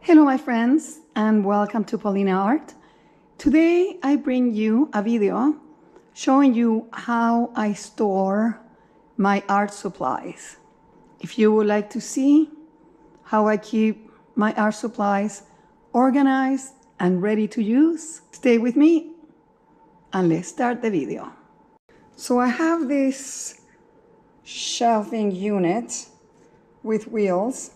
Hello my friends and welcome to Paulina Art. Today I bring you a video showing you how I store my art supplies. If you would like to see how I keep my art supplies organized and ready to use, stay with me and let's start the video. So I have this shelving unit with wheels.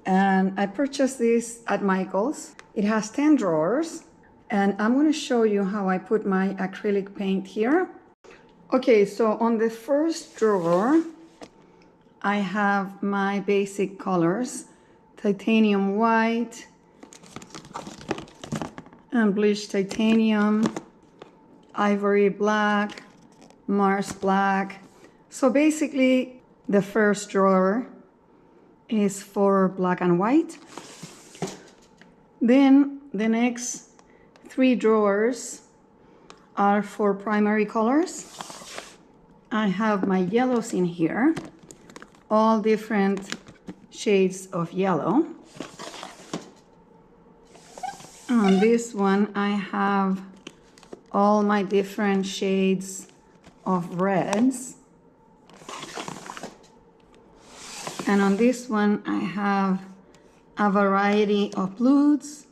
And I purchased this at Michael's. It has 10 drawers, and I'm going to show you how I put my acrylic paint here. Okay, so on the first drawer, I have my basic colors: titanium white, and bleached titanium, ivory black, Mars black. So basically, the first drawer is for black and white. Then the next 3 drawers are for primary colors. I have my yellows in here, all different shades of yellow. On this one, I have all my different shades of reds. And on this one, I have a variety of blues,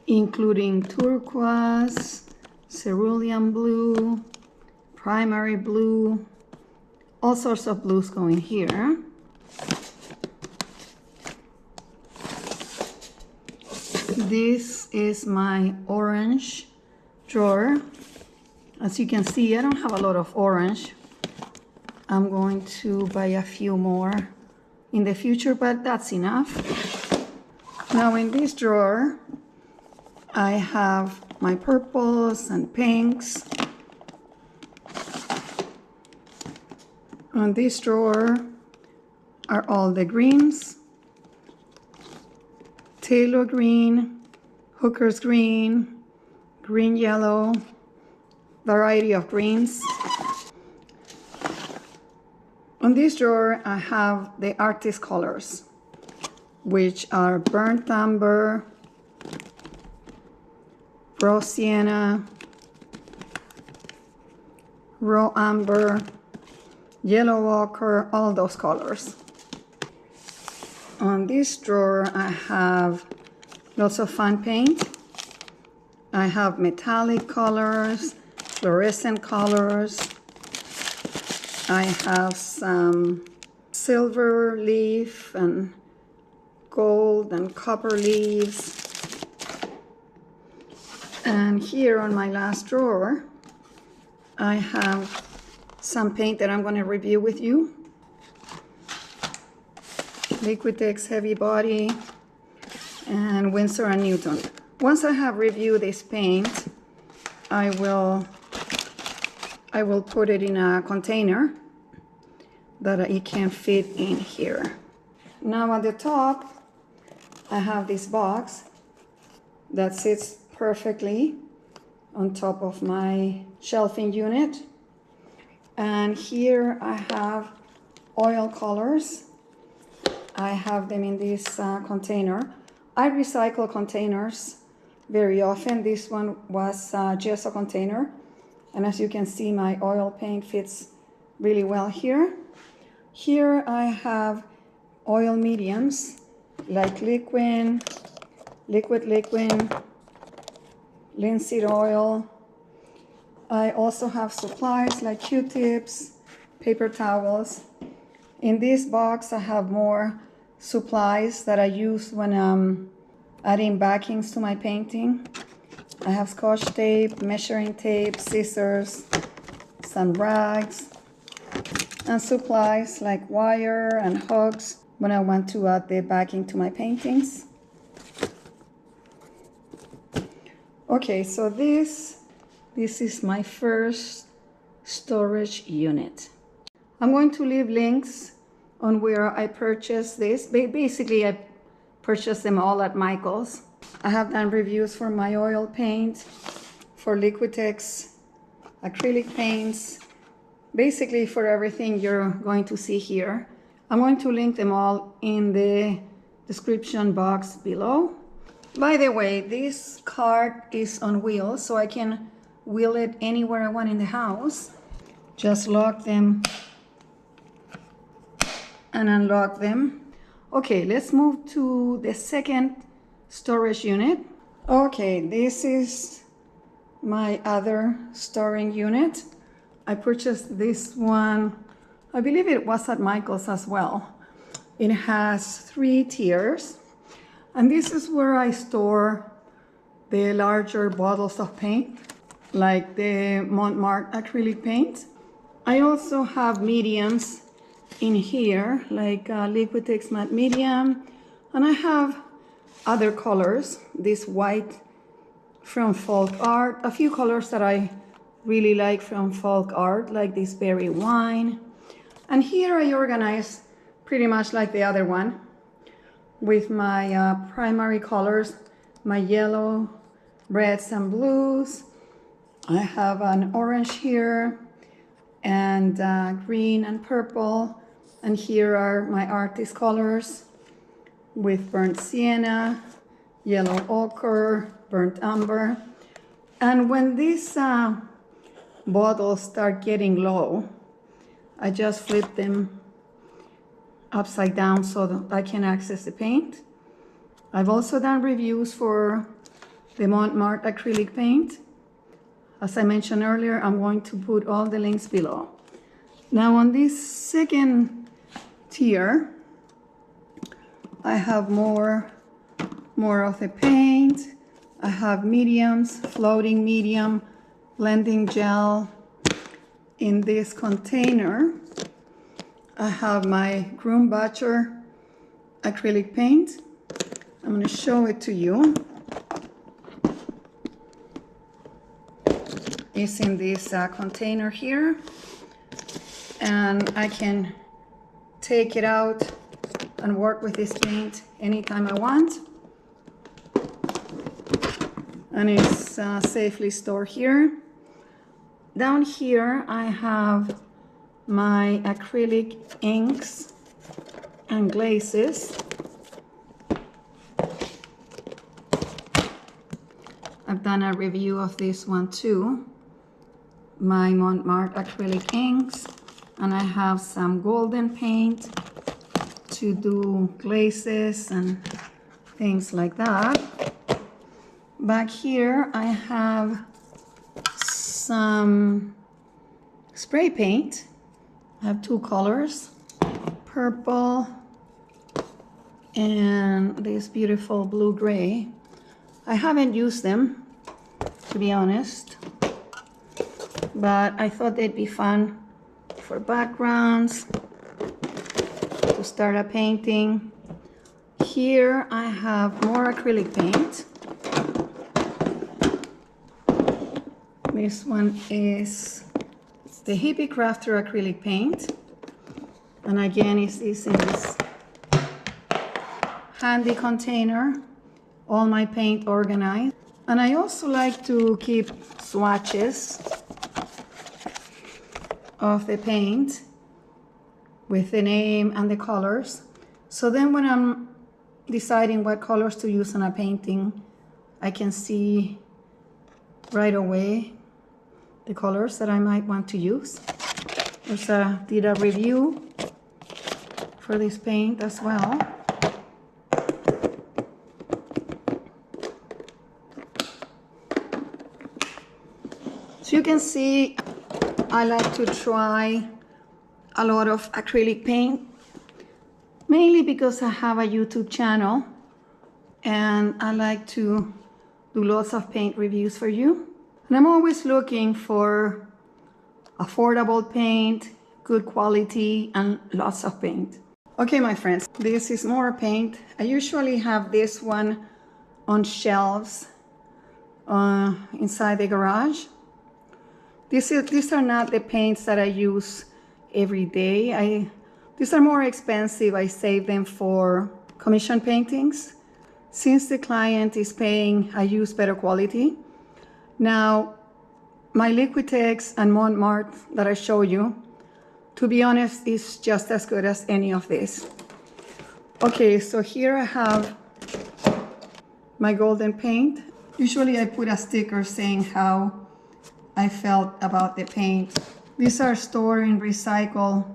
including turquoise, cerulean blue, primary blue, all sorts of blues going here. This is my orange drawer. As you can see, I don't have a lot of orange. I'm going to buy a few more in the future, but that's enough. Now in this drawer, I have my purples and pinks. On this drawer are all the greens: Taylor green, Hooker's green, green yellow, variety of greens. On this drawer, I have the artist colors, which are burnt umber, raw sienna, raw amber, yellow ochre, all those colors. On this drawer, I have lots of fun paint. I have metallic colors, fluorescent colors. I have some silver leaf and gold and copper leaves. And here on my last drawer, I have some paint that I'm going to review with you. Liquitex Heavy Body and Winsor & Newton. Once I have reviewed this paint, I will put it in a container that it can fit in here. Now at the top, I have this box that sits perfectly on top of my shelving unit. And here I have oil colors. I have them in this container. I recycle containers very often. This one was just a container. And as you can see, my oil paint fits really well here. Here I have oil mediums like liquid, linseed oil. I also have supplies like Q-tips, paper towels. In this box, I have more supplies that I use when I'm adding backings to my painting. I have Scotch tape, measuring tape, scissors, some rags, and supplies like wire and hooks when I want to add the backing to my paintings. Okay, so this is my first storage unit. I'm going to leave links on where I purchased this. Basically, I purchased them all at Michael's. I have done reviews for my oil paint, for Liquitex acrylic paints, basically for everything you're going to see here. I'm going to link them all in the description box below. By the way, this cart is on wheels, so I can wheel it anywhere I want in the house. Just lock them and unlock them. Okay, let's move to the second storage unit. Okay, this is my other storing unit. I purchased this one, I believe it was at Michael's as well. It has 3 tiers, and this is where I store the larger bottles of paint, like the Montmartre acrylic paint. I also have mediums in here, like Liquitex matte medium, and I have other colors, this white from Folk Art, a few colors that I really like from Folk Art, like this berry wine. And here I organize pretty much like the other one with my primary colors, my yellow, reds and blues. I have an orange here and green and purple. And here are my artist colors with burnt sienna, yellow ochre, burnt umber. And when these bottles start getting low, I just flip them upside down so that I can access the paint. I've also done reviews for the Montmartre acrylic paint. As I mentioned earlier, I'm going to put all the links below. Now on this second tier, I have more of the paint. I have mediums, floating medium, blending gel. In this container, I have my Groom Butcher acrylic paint. I'm going to show it to you. It's in this container here, and I can take it out and work with this paint anytime I want. And it's safely stored here. Down here I have my acrylic inks and glazes. I've done a review of this one too. My Montmartre acrylic inks, and I have some golden paint to do glazes and things like that. Back here I have some spray paint. I have 2 colors, purple and this beautiful blue-gray. I haven't used them, to be honest, but I thought they'd be fun for backgrounds, to start a painting. Here I have more acrylic paint. This one is the Hippie Crafter acrylic paint, and again it's in this handy container, all my paint organized. And I also like to keep swatches of the paint with the name and the colors, so then when I'm deciding what colors to use on a painting, I can see right away the colors that I might want to use. Did a review for this paint as well. So you can see I like to try a lot of acrylic paint, mainly because I have a YouTube channel and I like to do lots of paint reviews for you. And I'm always looking for affordable paint, good quality, and lots of paint. Okay, my friends, this is more paint. I usually have this one on shelves inside the garage. These are not the paints that I use every day. These are more expensive. I save them for commission paintings. Since the client is paying, I use better quality. Now, my Liquitex and Montmartre that I show you, to be honest, is just as good as any of this. Okay, so here I have my golden paint. Usually I put a sticker saying how I felt about the paint. These are stored in recycle.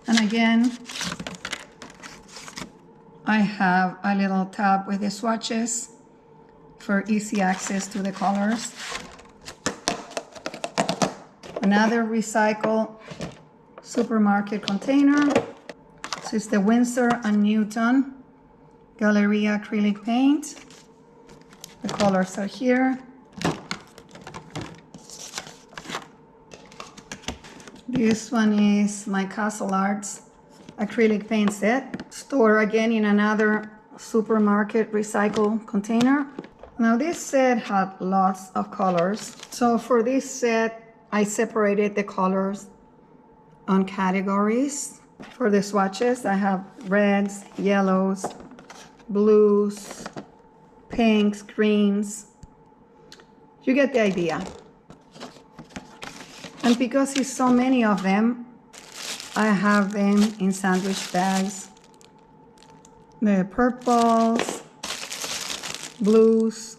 And again, I have a little tab with the swatches for easy access to the colors. Another recycle supermarket container. This is the Winsor & Newton Galleria acrylic paint. The colors are here. This one is my Castle Arts acrylic paint set, stored again in another supermarket recycle container. Now this set had lots of colors. So for this set, I separated the colors on categories. For the swatches, I have reds, yellows, blues, pinks, greens. You get the idea. And because it's so many of them, I have them in sandwich bags. The purples, blues,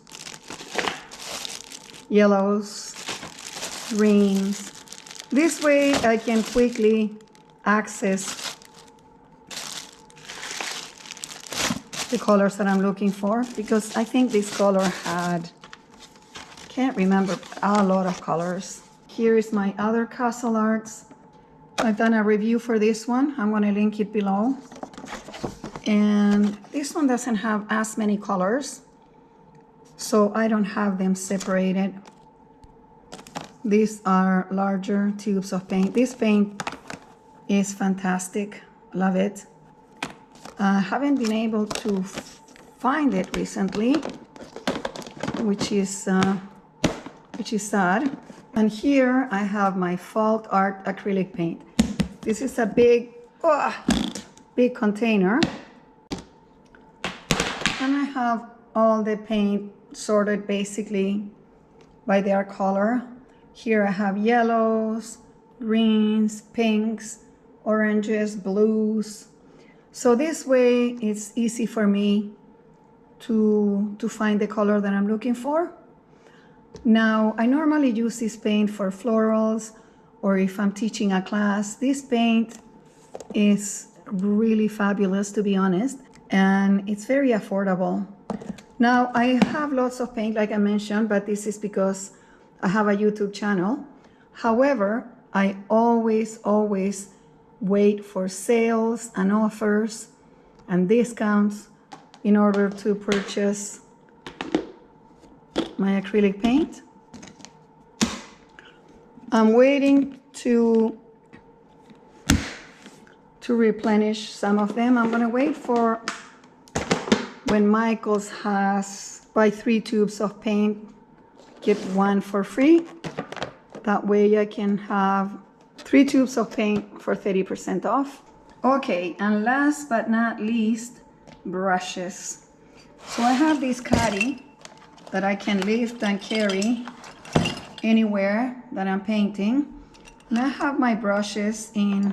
yellows, greens. This way I can quickly access the colors that I'm looking for, because I think this color had, can't remember, a lot of colors. Here is my other Castle Arts. I've done a review for this one. I'm going to link it below. And this one doesn't have as many colors, so I don't have them separated. These are larger tubes of paint. This paint is fantastic. Love it. I haven't been able to find it recently, which is sad. And here I have my Paulina Art acrylic paint. This is a big container. And I have all the paint sorted basically by their color. Here I have yellows, greens, pinks, oranges, blues. So this way it's easy for me to find the color that I'm looking for. Now, I normally use this paint for florals, or if I'm teaching a class. This paint is really fabulous, to be honest, and it's very affordable. Now, I have lots of paint, like I mentioned, but this is because I have a YouTube channel. However, I always wait for sales and offers and discounts in order to purchase my acrylic paint. I'm waiting to replenish some of them. I'm gonna wait for when Michael's has buy 3 tubes of paint, get 1 for free. That way I can have 3 tubes of paint for 30% off. Okay, and last but not least, brushes. So I have this caddy that I can lift and carry anywhere that I'm painting. And I have my brushes in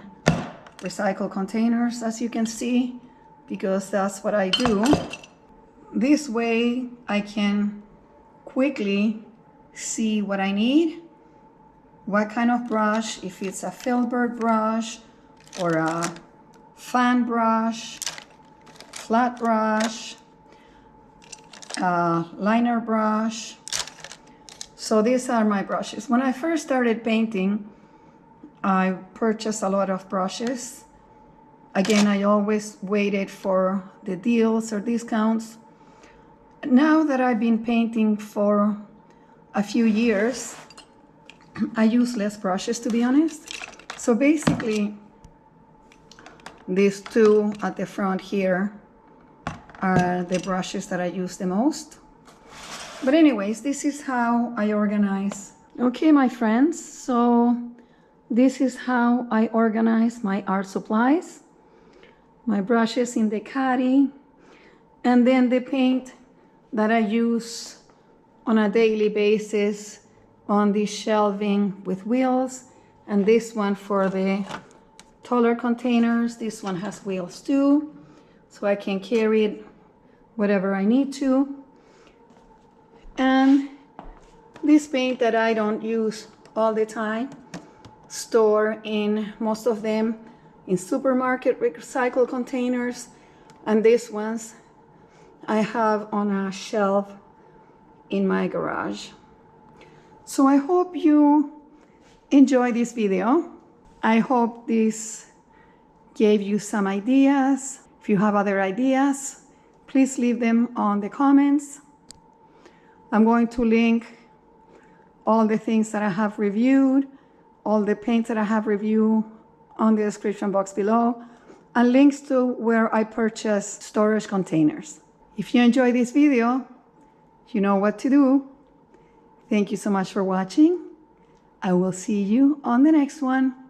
recycle containers, as you can see, because that's what I do. This way I can quickly see what I need, what kind of brush, if it's a filbert brush or a fan brush, flat brush, liner brush. So these are my brushes. When I first started painting, I purchased a lot of brushes. Again, I always waited for the deals or discounts. Now that I've been painting for a few years, I use less brushes, to be honest. So basically, these 2 at the front here are the brushes that I use the most. But anyways, this is how I organize. Okay, my friends, so this is how I organize my art supplies. My brushes in the caddy, and then the paint that I use on a daily basis on this shelving with wheels. and this one for the taller containers. This one has wheels too, so I can carry it whatever I need to. And this paint that I don't use all the time, store in most of them in supermarket recycled containers, and these ones I have on a shelf in my garage. So I hope you enjoy this video. I hope this gave you some ideas. If you have other ideas, please leave them on the comments. I'm going to link all the things that I have reviewed, all the paints that I have reviewed on the description box below, and links to where I purchased storage containers. If you enjoyed this video, you know what to do. Thank you so much for watching. I will see you on the next one.